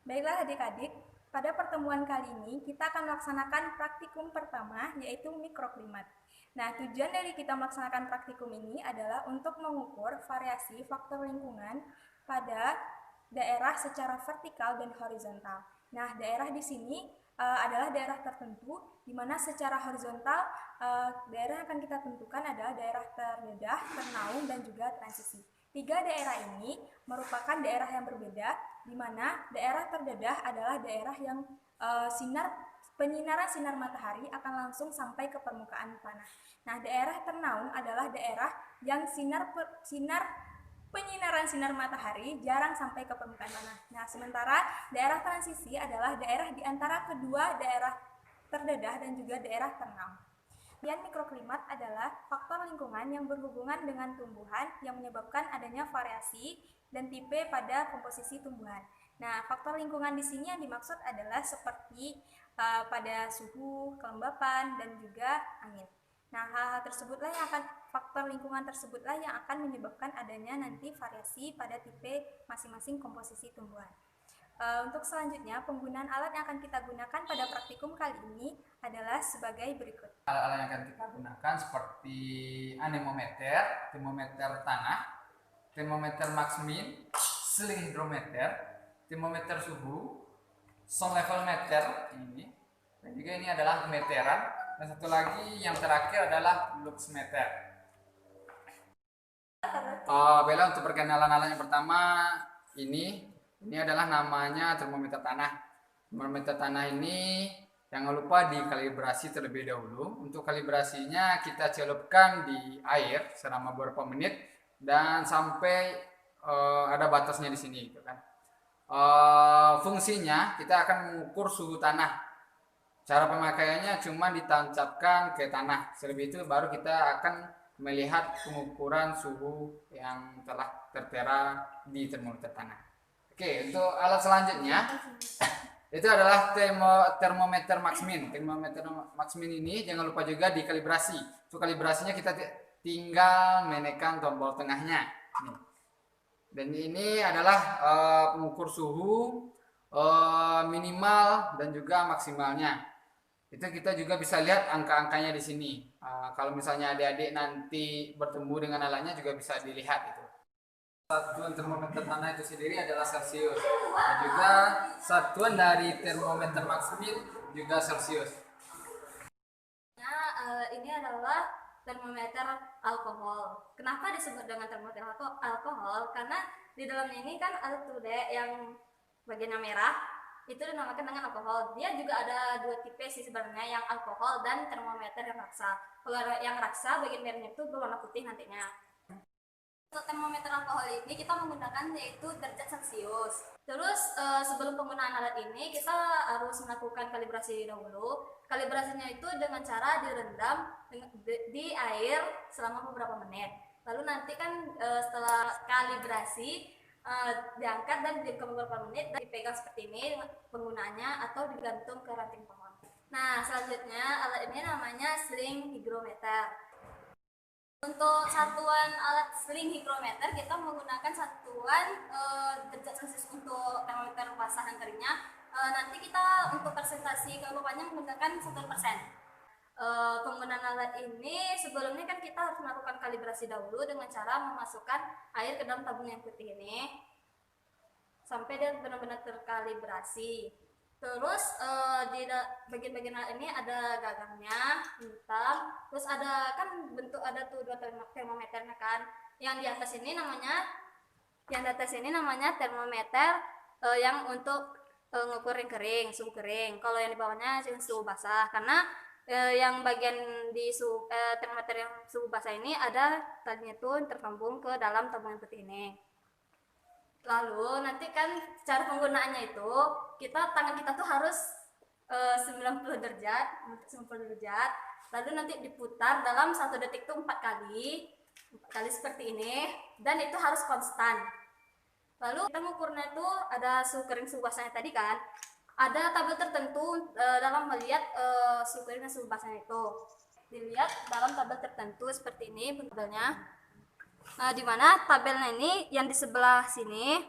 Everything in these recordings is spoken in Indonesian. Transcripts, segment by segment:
Baiklah adik-adik, pada pertemuan kali ini kita akan melaksanakan praktikum pertama yaitu mikroklimat. Nah, tujuan dari kita melaksanakan praktikum ini adalah untuk mengukur variasi faktor lingkungan pada daerah secara vertikal dan horizontal. Nah, daerah di sini adalah daerah tertentu di mana secara horizontal daerah yang akan kita tentukan adalah daerah terdedah, ternaung, dan juga transisi. Tiga daerah ini merupakan daerah yang berbeda, di mana daerah terdedah adalah daerah yang penyinaran sinar matahari akan langsung sampai ke permukaan tanah. Nah, daerah ternaung adalah daerah yang penyinaran sinar matahari jarang sampai ke permukaan tanah. Nah, sementara daerah transisi adalah daerah di antara kedua daerah terdedah dan juga daerah ternaung. Dan mikroklimat adalah faktor lingkungan yang berhubungan dengan tumbuhan yang menyebabkan adanya variasi dan tipe pada komposisi tumbuhan. Nah, faktor lingkungan di sini yang dimaksud adalah seperti pada suhu, kelembapan, dan juga angin. Nah, hal-hal tersebutlah yang akan faktor lingkungan tersebutlah yang akan menyebabkan adanya nanti variasi pada tipe masing-masing komposisi tumbuhan. Untuk selanjutnya, penggunaan alat yang akan kita gunakan pada praktikum kali ini adalah sebagai berikut. Alat-alat yang akan kita gunakan seperti anemometer, termometer tanah, termometer max-min, sling hidrometer, termometer suhu, sound level meter ini, dan juga ini adalah meteran, dan satu lagi yang terakhir adalah luxmeter. Bella, untuk perkenalan alat yang pertama ini adalah namanya termometer tanah. Termometer tanah ini jangan lupa dikalibrasi terlebih dahulu. Untuk kalibrasinya kita celupkan di air selama beberapa menit dan sampai ada batasnya di sini, gitu kan. Fungsinya kita akan mengukur suhu tanah. Cara pemakaiannya cuma ditancapkan ke tanah. Selebih itu baru kita akan melihat pengukuran suhu yang telah tertera di termometer tanah. Oke, untuk alat selanjutnya itu adalah termometer max-min. Termometer max-min ini jangan lupa juga dikalibrasi. Untuk kalibrasinya kita tinggal menekan tombol tengahnya. Dan ini adalah pengukur suhu minimal dan juga maksimalnya. Itu kita juga bisa lihat angka-angkanya di sini. Kalau misalnya adik-adik nanti bertemu dengan alatnya juga bisa dilihat itu. Satuan termometer tanah itu sendiri adalah Celsius, dan juga satuan dari termometer max-min juga Celsius. Ini adalah termometer alkohol. Kenapa disebut dengan termometer alkohol? Karena di dalamnya ini kan ada tude yang bagiannya merah, itu dinamakan dengan alkohol. Dia juga ada dua tipe sih sebenarnya, yang alkohol dan termometer yang raksa. Kalau yang raksa bagian merahnya itu berwarna putih nantinya. Untuk termometer alkohol ini kita menggunakan yaitu derajat Celcius. Terus sebelum penggunaan alat ini kita harus melakukan kalibrasi dahulu. Kalibrasinya itu dengan cara direndam di air selama beberapa menit. Lalu nanti kan setelah kalibrasi diangkat dan didiamkan beberapa menit dan dipegang seperti ini penggunaannya atau digantung ke ranting pohon. Nah, selanjutnya alat ini namanya sling hygrometer. Untuk satuan alat sling hygrometer kita menggunakan satuan derajat Celcius untuk termometer basah dan keringnya. Nanti kita untuk presentasi kelembapannya menggunakan 1%. Penggunaan alat ini sebelumnya kan kita harus melakukan kalibrasi dahulu dengan cara memasukkan air ke dalam tabung yang putih ini sampai dia benar-benar terkalibrasi. Terus di bagian-bagian alat ini ada gagangnya hitam, terus ada kan bentuk ada tuh dua termometernya kan. Yang di atas ini namanya termometer yang untuk ngukur yang kering, suhu kering. Kalau yang di bawahnya suhu basah, karena yang bagian di termometer yang suhu basah ini ada tadinya tuh tersambung ke dalam tabung yang putih ini. Lalu nanti kan cara penggunaannya itu tangan kita tuh harus 90 derajat, lalu nanti diputar dalam 1 detik tuh 4 kali seperti ini, dan itu harus konstan. Lalu kita mengukurnya tuh ada suhu kering suhu basahnya tadi kan, ada tabel tertentu dalam melihat suhu kering dan suhu basahnya itu. Dilihat dalam tabel tertentu seperti ini tabelnya. Di mana tabelnya ini yang di sebelah sini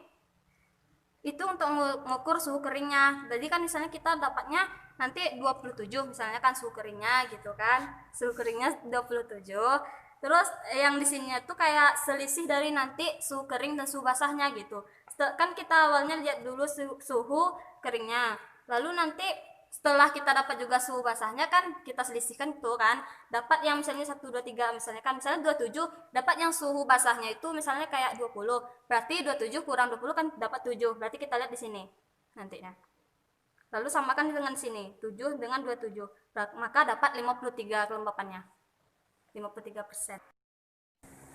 itu untuk mengukur suhu keringnya. Jadi kan misalnya kita dapatnya nanti 27 misalnya kan suhu keringnya gitu kan. Suhu keringnya 27. Terus yang di sini tuh kayak selisih dari nanti suhu kering dan suhu basahnya gitu. Kan kita awalnya lihat dulu suhu keringnya. Lalu nanti setelah kita dapat juga suhu basahnya kan kita selisihkan tuh kan, dapat yang misalnya 1 2 3 misalnya kan, misalnya 27 dapat yang suhu basahnya itu misalnya kayak 20, berarti 27 kurang 20 kan dapat 7, berarti kita lihat di sini nantinya. Lalu samakan dengan sini 7 dengan 27, maka dapat 53 kelembapannya, 53%.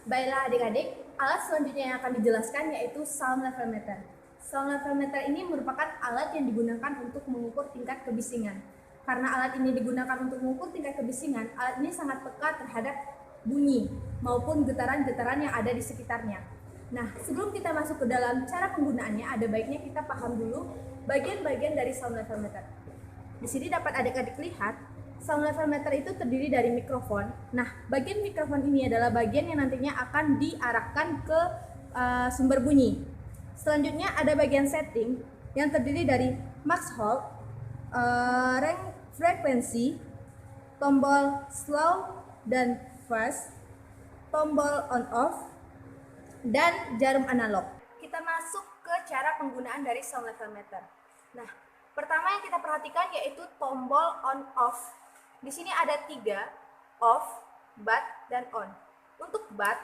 Baiklah adik-adik, alat selanjutnya yang akan dijelaskan yaitu sound level meter. Sound level meter ini merupakan alat yang digunakan untuk mengukur tingkat kebisingan. Karena alat ini digunakan untuk mengukur tingkat kebisingan, alat ini sangat peka terhadap bunyi maupun getaran-getaran yang ada di sekitarnya. Nah, sebelum kita masuk ke dalam cara penggunaannya, ada baiknya kita paham dulu bagian-bagian dari sound level meter. Di sini dapat adik-adik lihat, sound level meter itu terdiri dari mikrofon. Nah, bagian mikrofon ini adalah bagian yang nantinya akan diarahkan ke sumber bunyi. Selanjutnya ada bagian setting yang terdiri dari max hold, range frekuensi, tombol slow dan fast, tombol on off, dan jarum analog. Kita masuk ke cara penggunaan dari sound level meter. Nah, pertama yang kita perhatikan yaitu tombol on off. Di sini ada 3, off, bat, dan on. Untuk bat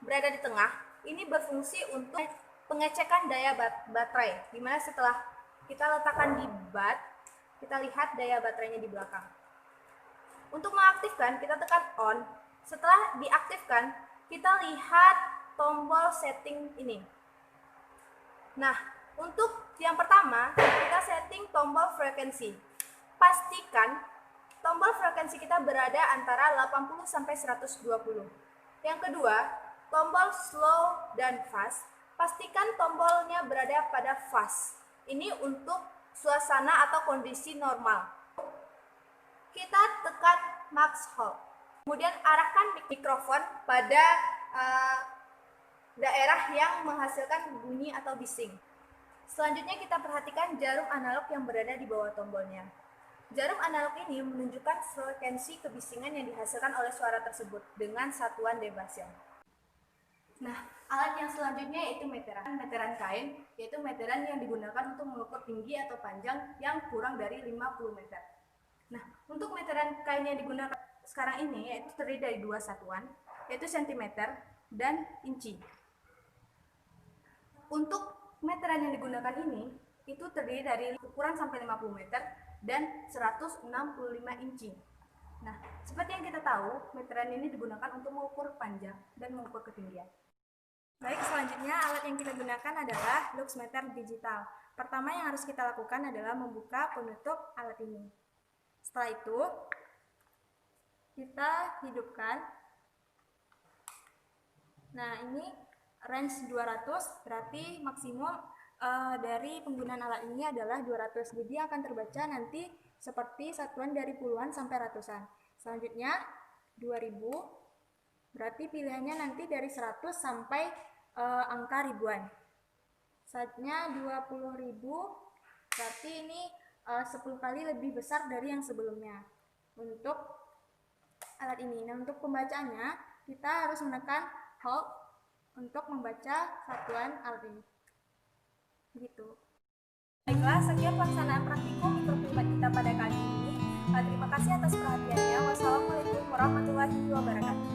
berada di tengah, ini berfungsi untuk pengecekan daya baterai, dimana setelah kita letakkan di bat, kita lihat daya baterainya di belakang. Untuk mengaktifkan, kita tekan on. Setelah diaktifkan, kita lihat tombol setting ini. Nah, untuk yang pertama, kita setting tombol frekuensi. Pastikan tombol frekuensi kita berada antara 80 sampai 120. Yang kedua, tombol slow dan fast. Pastikan tombolnya berada pada fast. Ini untuk suasana atau kondisi normal. Kita tekan max hold. Kemudian arahkan mikrofon pada daerah yang menghasilkan bunyi atau bising. Selanjutnya kita perhatikan jarum analog yang berada di bawah tombolnya. Jarum analog ini menunjukkan frekuensi kebisingan yang dihasilkan oleh suara tersebut dengan satuan debasnya. Nah, alat yang selanjutnya yaitu meteran. Meteran kain, yaitu meteran yang digunakan untuk mengukur tinggi atau panjang yang kurang dari 50 meter. Nah, untuk meteran kain yang digunakan sekarang ini yaitu terdiri dari 2 satuan, yaitu sentimeter dan inci. Untuk meteran yang digunakan ini, itu terdiri dari ukuran sampai 50 meter dan 165 inci. Nah, seperti yang kita tahu, meteran ini digunakan untuk mengukur panjang dan mengukur ketinggian. Baik, selanjutnya alat yang kita gunakan adalah luxmeter digital. Pertama yang harus kita lakukan adalah membuka penutup alat ini. Setelah itu, kita hidupkan. Nah, ini range 200, berarti maksimum dari penggunaan alat ini adalah 200. Jadi akan terbaca nanti seperti satuan dari puluhan sampai ratusan. Selanjutnya 2000, berarti pilihannya nanti dari 100 sampai angka ribuan. Selanjutnya 20.000, berarti ini 10 kali lebih besar dari yang sebelumnya untuk alat ini. Nah, untuk pembacaannya kita harus menekan hold untuk membaca satuan alat ini. Gitu. Baiklah, sekian pelaksanaan praktikum mikroklimat kita pada kali ini. Terima kasih atas perhatiannya. Wassalamualaikum warahmatullahi wabarakatuh.